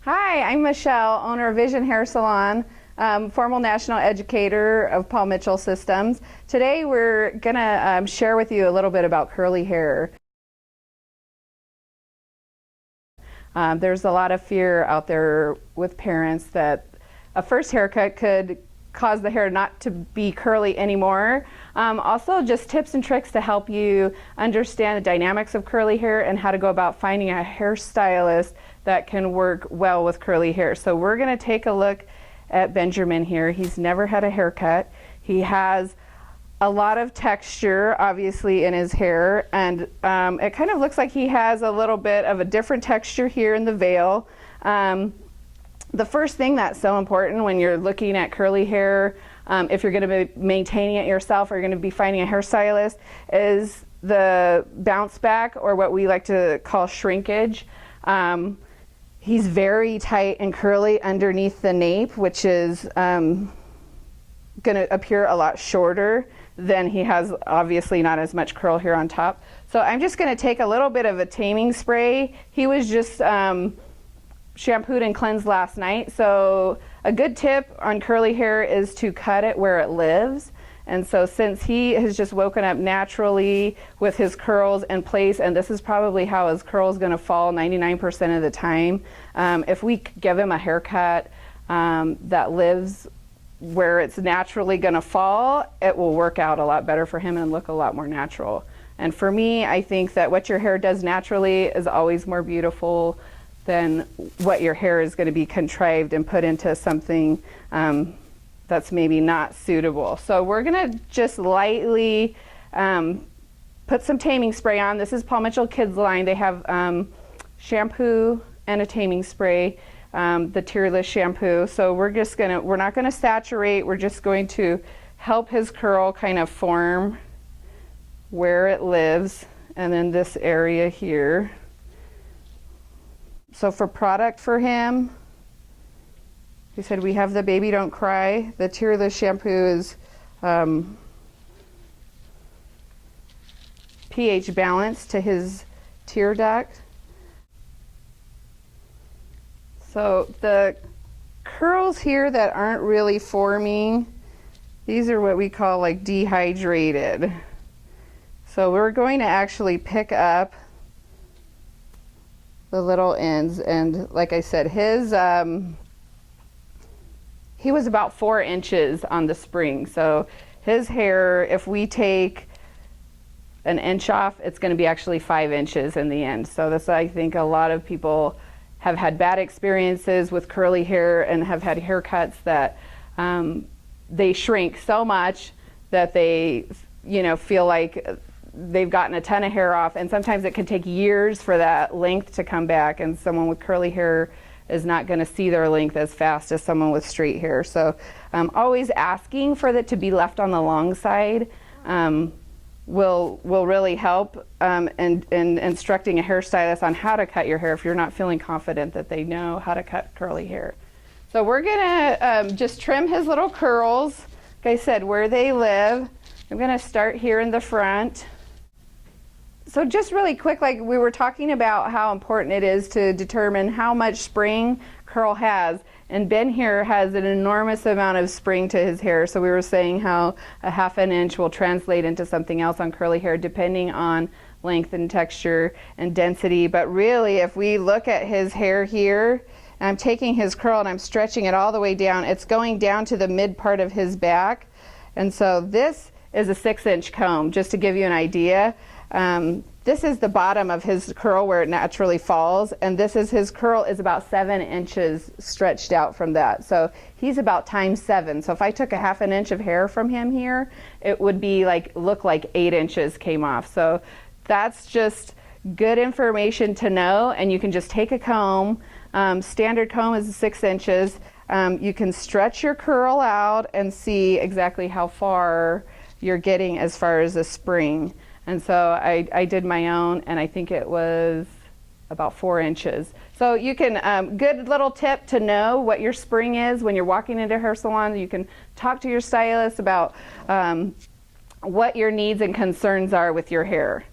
Hi, I'm Michelle, owner of Vision Hair Salon, formal national educator of Paul Mitchell Systems. Today we're going to share with you a little bit about curly hair. There's a lot of fear out there with parents that a first haircut could cause the hair not to be curly anymore. Also just tips and tricks to help you understand the dynamics of curly hair and how to go about finding a hairstylist that can work well with curly hair. So we're going to take a look at Benjamin here. He's never had a haircut. He has a lot of texture obviously in his hair, and it kind of looks like he has a little bit of a different texture here in the veil. The first thing that's so important when you're looking at curly hair, if you're going to be maintaining it yourself or you're going to be finding a hairstylist, is the bounce back, or what we like to call shrinkage. He's very tight and curly underneath the nape, which is going to appear a lot shorter than he has, obviously not as much curl here on top. So I'm just going to take a little bit of a taming spray. He was just shampooed and cleansed last night. So a good tip on curly hair is to cut it where it lives. And so since he has just woken up naturally with his curls in place, and this is probably how his curl is going to fall 99% of the time, if we give him a haircut that lives where it's naturally going to fall, it will work out a lot better for him and look a lot more natural. And for me, I think that what your hair does naturally is always more beautiful than what your hair is going to be contrived and put into something that's maybe not suitable. So we're going to just lightly put some taming spray on. This is Paul Mitchell Kids line. They have shampoo and a taming spray, the tearless shampoo. So we're not going to saturate. We're just going to help his curl kind of form where it lives, and then this area here. So for product for him, he said we have the Baby Don't Cry. The tearless shampoo is pH balanced to his tear duct. So the curls here that aren't really forming, these are what we call like dehydrated. So we're going to actually pick up the little ends, and like I said, his he was about 4 inches on the spring. So his hair, if we take an inch off, it's going to be actually 5 inches in the end. So this, I think a lot of people have had bad experiences with curly hair and have had haircuts that they shrink so much that they, feel like they've gotten a ton of hair off, and sometimes it can take years for that length to come back, and someone with curly hair is not going to see their length as fast as someone with straight hair. So always asking for it to be left on the long side will really help in instructing a hairstylist on how to cut your hair if you're not feeling confident that they know how to cut curly hair. So we're going to just trim his little curls, like I said, where they live. I'm going to start here in the front. So just really quick, like we were talking about how important it is to determine how much spring curl has. And Ben here has an enormous amount of spring to his hair. So we were saying how a ½ an inch will translate into something else on curly hair depending on length and texture and density. But really, if we look at his hair here, and I'm taking his curl and I'm stretching it all the way down, it's going down to the mid part of his back. And so this is a 6-inch comb, just to give you an idea. This is the bottom of his curl where it naturally falls, and his curl is about 7 inches stretched out from that. So he's about ×7. So if I took a ½ an inch of hair from him here, it would be look like 8 inches came off. So that's just good information to know, and you can just take a comb. Standard comb is 6 inches. You can stretch your curl out and see exactly how far you're getting as far as the spring. And so I did my own, and I think it was about 4 inches. So you can, good little tip to know what your spring is when you're walking into a hair salon. You can talk to your stylist about what your needs and concerns are with your hair.